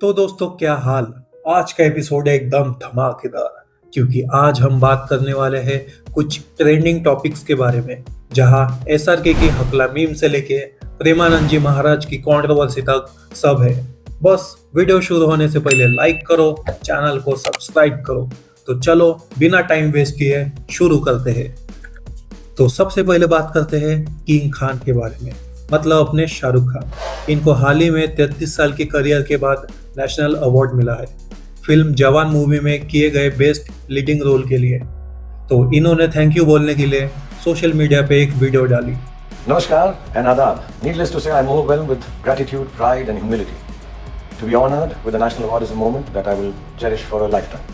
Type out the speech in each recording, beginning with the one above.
तो दोस्तों क्या हाल। आज का एपिसोड है एकदम धमाकेदार क्योंकि आज हम बात करने वाले हैं कुछ ट्रेंडिंग टॉपिक्स के बारे में, जहां एसआरके की हकला मीम से लेके प्रेमानंद जी महाराज की कंट्रोवर्सी तक सब है। बस वीडियो शुरू होने से पहले लाइक करो, चैनल को सब्सक्राइब करो। तो चलो बिना टाइम वेस्ट किए शुरू करते हैं। तो सबसे पहले बात करते हैं किंग खान के बारे में, मतलब अपने शाहरुख खान। इनको हाल ही में 33 साल के करियर के बाद नेशनल अवार्ड मिला है फिल्म जवान मूवी में किए गए बेस्ट लीडिंग रोल के लिए। तो इन्होंने थैंक यू बोलने के लिए सोशल मीडिया पे एक वीडियो डाली। Namaskar and Adab. Needless to say, I'm overwhelmed with gratitude, pride and humility. To be honored with the National Award is a moment that I will cherish for a lifetime.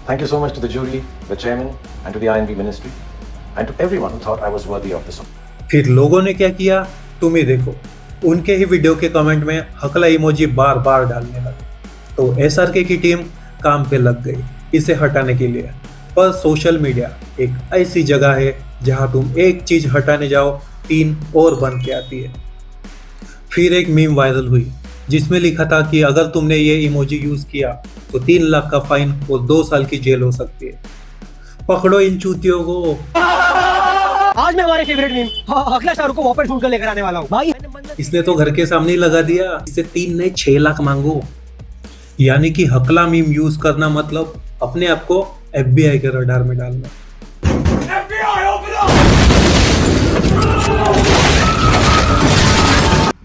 Thank you so much to the jury, the chairman and to the INB ministry and to everyone who thought I was worthy of this award. फिर लोगों ने क्या किया तुम ही देखो। उनके ही video के comment में हकला इमोजी बार बार डालने लगे। तो एसआरके की टीम काम पे लग गई इसे हटाने के लिए। पर सोशल मीडिया एक ऐसी जगह है जहां तुम एक चीज हटाने जाओ 3 और बन के आती है। फिर एक मीम वायरल हुई जिसमें लिखा था कि अगर तुमने ये इमोजी यूज किया तो 3 लाख का फाइन और 2 साल की जेल हो सकती है। पकड़ो इन चूतियों को। आज मैं हमारे फेवरेट मीम हकला शाहरुख को वापस शूट कर लेकर आने वाला हूँ भाई। इसने तो घर के सामने ही लगा दिया, इससे 3 नहीं 6 लाख मांगो। यानी कि हकला मीम यूज करना मतलब अपने आप को FBI के रडार में डालना।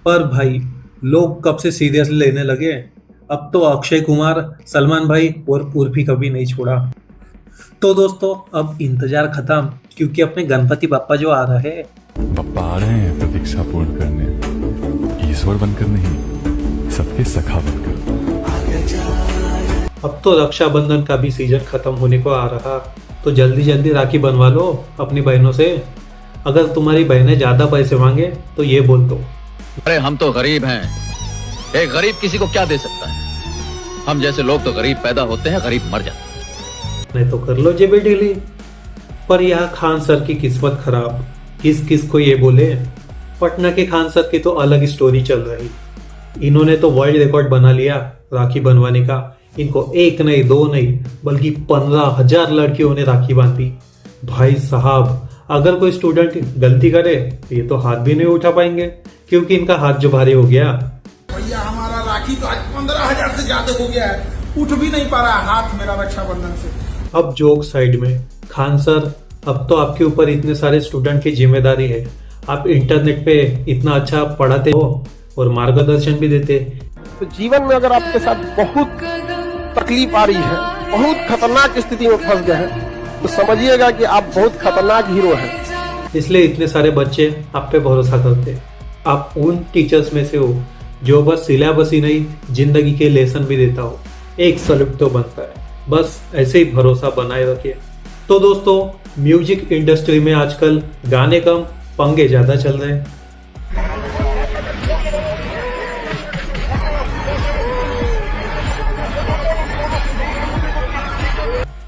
पर भाई लोग कब से सीरियसली लेने लगे। अब तो अक्षय कुमार, सलमान भाई और उर्फी कभी नहीं छोड़ा। तो दोस्तों अब इंतजार खत्म क्योंकि अपने गणपति बाप्पा जो आ रहे हैं। पप्पा आ रहे हैं प्रतीक्षा पूर्ण करने, ईश्वर बनकर नहीं सबके सखा बनकर। अब तो रक्षाबंधन का भी सीजन खत्म होने को आ रहा, तो जल्दी जल्दी राखी बनवा लो अपनी बहनों से। अगर तुम्हारी बहनें ज्यादा पैसे मांगे तो ये बोल दो, अरे हम तो गरीब हैं, एक गरीब किसी को क्या दे सकता है। हम जैसे लोग तो गरीब पैदा होते हैं, गरीब मर जाते हैं। नहीं तो कर लो जेबी ढीली। पर यह खान सर की किस्मत खराब, किस किस को ये बोले। पटना के खान सर की तो अलग स्टोरी चल रही। इन्होंने तो वर्ल्ड रिकॉर्ड बना लिया राखी बनवाने का। इनको 1 नहीं 2 नहीं बल्कि 15,000 लड़कियों ने राखी बांधी। भाई साहब अगर कोई स्टूडेंट गलती करे तो ये तो हाथ भी नहीं उठा पाएंगे क्योंकि इनका हाथ जो भारी हो गया। भैया हमारा राखी तो आज 15,000 से ज्यादा हो गया है, उठ भी नहीं पा रहा हाथ मेरा रक्षाबंधन से। अब जोक साइड में, खान सर अब तो आपके ऊपर इतने सारे स्टूडेंट की जिम्मेदारी है। आप इंटरनेट पे इतना अच्छा पढ़ाते हो और मार्गदर्शन भी देते। तो जीवन में अगर आपके साथ बहुत तकलीफ आ रही है, बहुत खतरनाक स्थिति में फंस गए हैं, तो समझिएगा कि आप बहुत खतरनाक हीरो हैं। इसलिए इतने सारे बच्चे आप पे भरोसा करते। आप उन टीचर्स में से हो जो बस सिलेबस ही नहीं जिंदगी के लेसन भी देता हो। एक सलूट तो बनता है। बस ऐसे ही भरोसा बनाए रखिए। तो दोस्तों म्यूजिक इंडस्ट्री में आजकल गाने कम पंगे ज्यादा चल रहे हैं।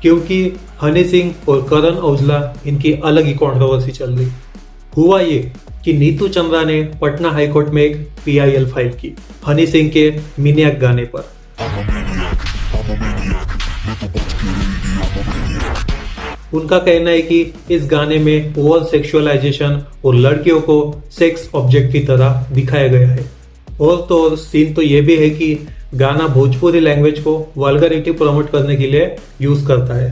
क्योंकि हनी सिंह और करण औजला इनकी अलग ही कंट्रोवर्सी चल रही। हुआ ये कि नीतू चंद्रा ने पटना हाईकोर्ट में एक PIL फाइल की हनी सिंह के मिनियक गाने पर। उनका कहना है कि इस गाने में ओवर सेक्सुअलाइजेशन और लड़कियों को सेक्स ऑब्जेक्ट की तरह दिखाया गया है। और तो और सीन तो ये भी है कि गाना भोजपुरी लैंग्वेज को वल्गैरिटी प्रमोट करने के लिए यूज करता है।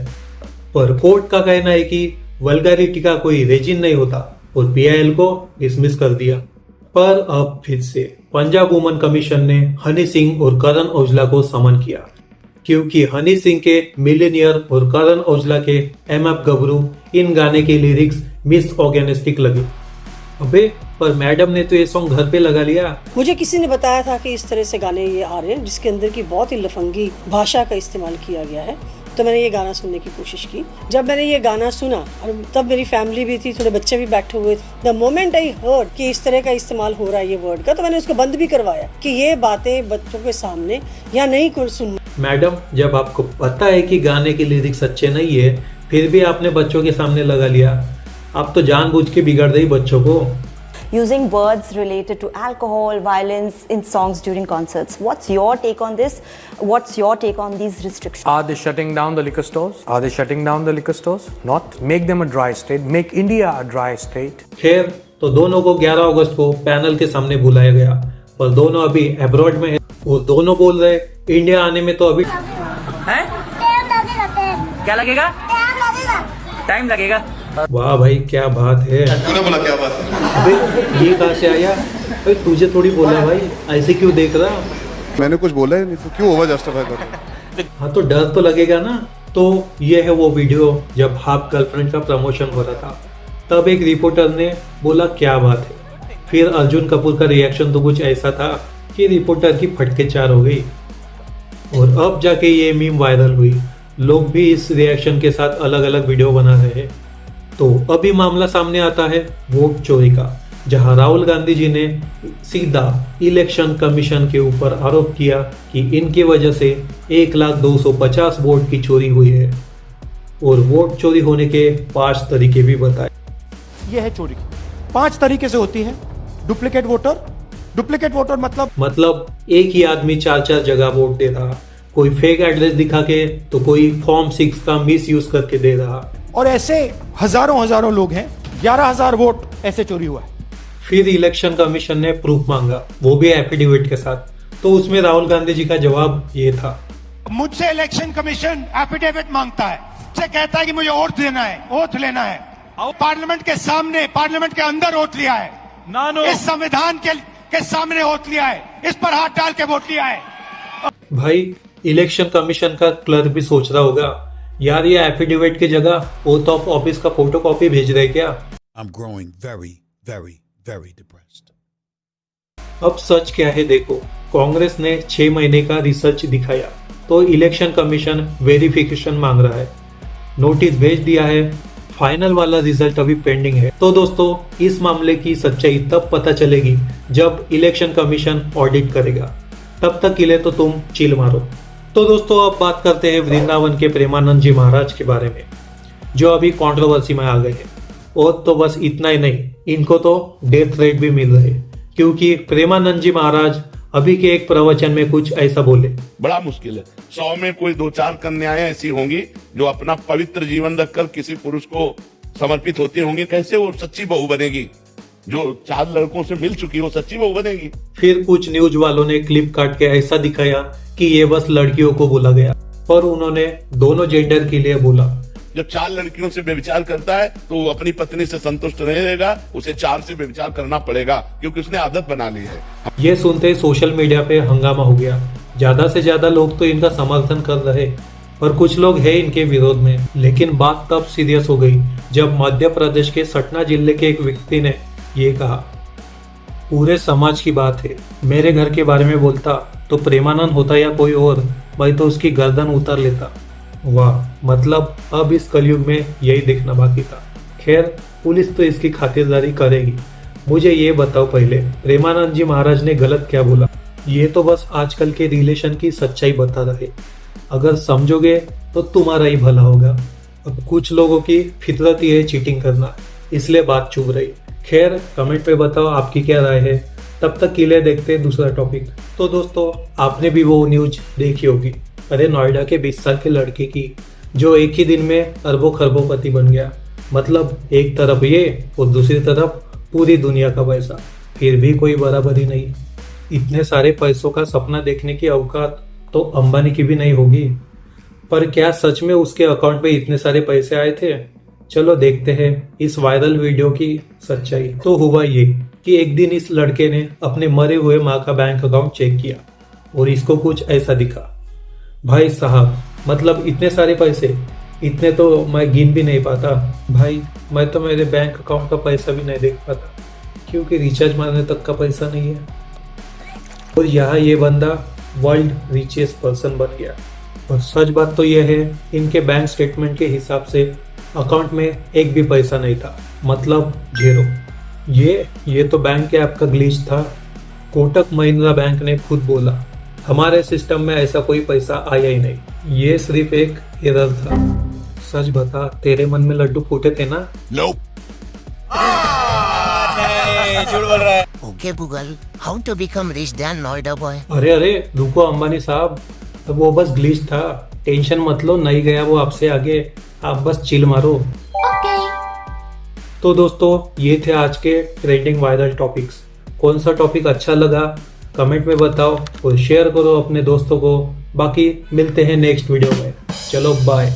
पर कोर्ट का कहना है कि वल्गैरिटी का कोई रीजन नहीं होता और PIL को डिसमिस कर दिया। पर अब फिर से पंजाब वुमन कमीशन ने हनी सिंह और करण औजला को समन किया क्योंकि हनी सिंह के मिलेनियर और करण औजला के MF गबरू इन गाने के लिरिक्स मिस ऑर्गेनिस्टिक लगे। अबे पर मैडम ने तो ये सॉन्ग घर पे लगा लिया। मुझे किसी ने बताया था कि इस तरह से गाने ये आ रहे हैं जिसके अंदर की बहुत ही लफंगी भाषा का इस्तेमाल किया गया है। तो मैंने ये गाना सुनने की कोशिश की। जब मैंने ये गाना सुना और तब मेरी फैमिली भी थी, थोड़े बच्चे भी बैठे हुए थे। द मोमेंट आई हर्ड कि इस तरह का इस्तेमाल हो रहा है ये वर्ड का, तो मैंने उसको बंद भी करवाया कि ये बातें बच्चों के सामने या नहीं सुननी। मैडम जब आपको पता है कि गाने के लिरिक्स अच्छे नहीं है फिर भी आपने बच्चों के सामने लगा लिया। आप तो जानबूझ के बिगाड़ रही बच्चों को। using words related to alcohol, violence in songs during concerts. What's your take on this? What's your take on these restrictions? Are they shutting down the liquor stores? Are they shutting down the liquor stores? Not. Make them a dry state. Make India a dry state. खैर, तो दोनों को 11 अगस्त को panel के सामने बुलाया गया, पर दोनों अभी अब्रॉड में है और दोनों बोल रहे इंडिया आने में तो अभी है? क्या लगेगा? टाइम लगेगा। वाह भाई, क्या बात है। तूने बोला क्या बात है? अबे ये कहाँ से आया भाई? तुझे थोड़ी बोला भाई, ऐसे क्यों देख रहा? मैंने कुछ बोला ही नहीं, तो क्यों ओवर जस्टिफाई कर रहा है? हाँ तो डर तो लगेगा ना। तो ये है वो वीडियो जब हाफ गर्लफ्रेंड का प्रमोशन हो रहा था, तब एक रिपोर्टर ने बोला क्या बात है। फिर अर्जुन कपूर का रिएक्शन तो कुछ ऐसा था कि रिपोर्टर की फटके चार हो गई और अब जाके ये मीम वायरल हुई। लोग भी इस रिएक्शन के साथ अलग अलग वीडियो बना रहे हैं। तो अभी मामला सामने आता है वोट चोरी का, जहां राहुल गांधी जी ने सीधा इलेक्शन कमीशन के ऊपर आरोप किया कि इनकी वजह से 1,250,000 वोट की चोरी हुई है और वोट चोरी होने के 5 तरीके भी बताए। यह है चोरी 5 तरीके से होती है। डुप्लीकेट वोटर मतलब एक ही आदमी 4 जगह वोट दे रहा, कोई फेक एड्रेस दिखा के तो कोई फॉर्म 6 का मिस यूज करके दे रहा, और ऐसे हजारों लोग हैं। 11,000 वोट ऐसे चोरी हुआ है। फिर इलेक्शन कमीशन ने प्रूफ मांगा, वो भी एफिडेविट के साथ। तो उसमें राहुल गांधी जी का जवाब ये था, मुझसे इलेक्शन कमीशन एफिडेविट मांगता है, से कहता है कि मुझे ओथ लेना है। पार्लियामेंट के सामने, पार्लियामेंट के अंदर ओथ लिया है, इस संविधान के सामने ओथ लिया है, इस पर हाथ डाल के वोट लिया है। भाई इलेक्शन कमीशन का क्लर्क भी सोच रहा होगा, यार ये एफिडेविट की जगह ओथ ऑफ ऑफिस का फोटोकॉपी भेज रहे क्या। I'm growing very, very, very depressed. अब सच क्या है देखो, कांग्रेस ने 6 महीने का रिसर्च दिखाया तो इलेक्शन कमीशन वेरिफिकेशन मांग रहा है, नोटिस भेज दिया है, फाइनल वाला रिजल्ट अभी पेंडिंग है। तो दोस्तों इस मामले की सच्चाई तब पता चलेगी जब इलेक्शन कमीशन ऑडिट करेगा, तब तक के लिए तो तुम चिल मारो। तो दोस्तों अब बात करते हैं वृंदावन के प्रेमानंद जी महाराज के बारे में, जो अभी कंट्रोवर्सी में आ गए हैं। और तो बस इतना ही नहीं, इनको तो डेथ थ्रेट भी मिल रहे, क्योंकि प्रेमानंद जी महाराज अभी के एक प्रवचन में कुछ ऐसा बोले, बड़ा मुश्किल है। 100 में कोई 2-4 कन्याएं ऐसी होंगी जो अपना पवित्र जीवन रखकर किसी पुरुष को समर्पित होती होंगी। कैसे वो सच्ची बहू बनेगी? जो 4 लड़कों से मिल चुकी वो सच्ची बहू बनेगी? फिर कुछ न्यूज वालों ने क्लिप काट के ऐसा दिखाया कि ये बस लड़कियों को बोला गया, पर उन्होंने दोनों जेंडर के लिए बोला। जब 4 लड़कियों से व्यभिचार करता है तो वो अपनी पत्नी से संतुष्ट नहीं रहेगा, उसे 4 से व्यभिचार करना पड़ेगा, क्योंकि उसने आदत बना ली है। ये सुनते सोशल मीडिया पे हंगामा हो गया। ज्यादा से ज्यादा लोग तो इनका समर्थन कर रहे और कुछ लोग हैं इनके विरोध में। लेकिन बात तब सीरियस हो गई जब मध्य प्रदेश के सतना जिले के एक व्यक्ति ने ये कहा, पूरे समाज की बात है, मेरे घर के बारे में बोलता तो प्रेमानंद होता या कोई और, मैं तो उसकी गर्दन उतार लेता। वाह, मतलब अब इस कलयुग में यही देखना बाकी था। खैर पुलिस तो इसकी खातिरदारी करेगी। मुझे ये बताओ पहले, प्रेमानंद जी महाराज ने गलत क्या बोला? ये तो बस आजकल के रिलेशन की सच्चाई बता रहे, अगर समझोगे तो तुम्हारा ही भला होगा। अब कुछ लोगों की फितरत ही है चीटिंग करना, इसलिए बात चुभ रही। खैर कमेंट पे बताओ आपकी क्या राय है। तब तक के लिए देखते हैं दूसरा टॉपिक। तो दोस्तों आपने भी वो न्यूज देखी होगी, अरे नोएडा के 20 साल के लड़के की जो एक ही दिन में अरबों खरबोपति बन गया। मतलब एक तरफ ये और दूसरी तरफ पूरी दुनिया का पैसा, फिर भी कोई बराबरी नहीं। इतने सारे पैसों का सपना देखने की औकात तो अंबानी की भी नहीं होगी। पर क्या सच में उसके अकाउंट में इतने सारे पैसे आए थे? चलो देखते हैं इस वायरल वीडियो की सच्चाई। तो हुआ ये कि एक दिन इस लड़के ने अपने मरे हुए माँ का बैंक अकाउंट चेक किया और इसको कुछ ऐसा दिखा। भाई साहब, मतलब इतने सारे पैसे, इतने तो मैं गिन भी नहीं पाता। भाई मैं तो मेरे बैंक अकाउंट का पैसा भी नहीं देख पाता, क्योंकि रिचार्ज मारने तक का पैसा नहीं है। और यहाँ ये बंदा वर्ल्ड रिचेस्ट पर्सन बन गया। और सच बात तो यह है, इनके बैंक स्टेटमेंट के हिसाब से अकाउंट में एक भी पैसा नहीं था, मतलब 0। ये तो बैंक के ऐप का ग्लिच था। कोटक महिंद्रा बैंक ने खुद बोला, हमारे सिस्टम में ऐसा कोई पैसा आया ही नहीं, ये सिर्फ एक एरर था। सच बता, तेरे मन में लड्डू फूटे थे ना? Nope. है, झूठ बोल रहा है। Okay Google, how to become rich then Noida boy. अरे रुको अंबानी साहब, अब वो बस ग्लिच था, टेंशन मत लो, नहीं गया वो आपसे आगे, आप बस चिल मारो। तो दोस्तों ये थे आज के ट्रेंडिंग वायरल टॉपिक्स। कौन सा टॉपिक अच्छा लगा कमेंट में बताओ और शेयर करो अपने दोस्तों को। बाकी मिलते हैं नेक्स्ट वीडियो में, चलो बाय।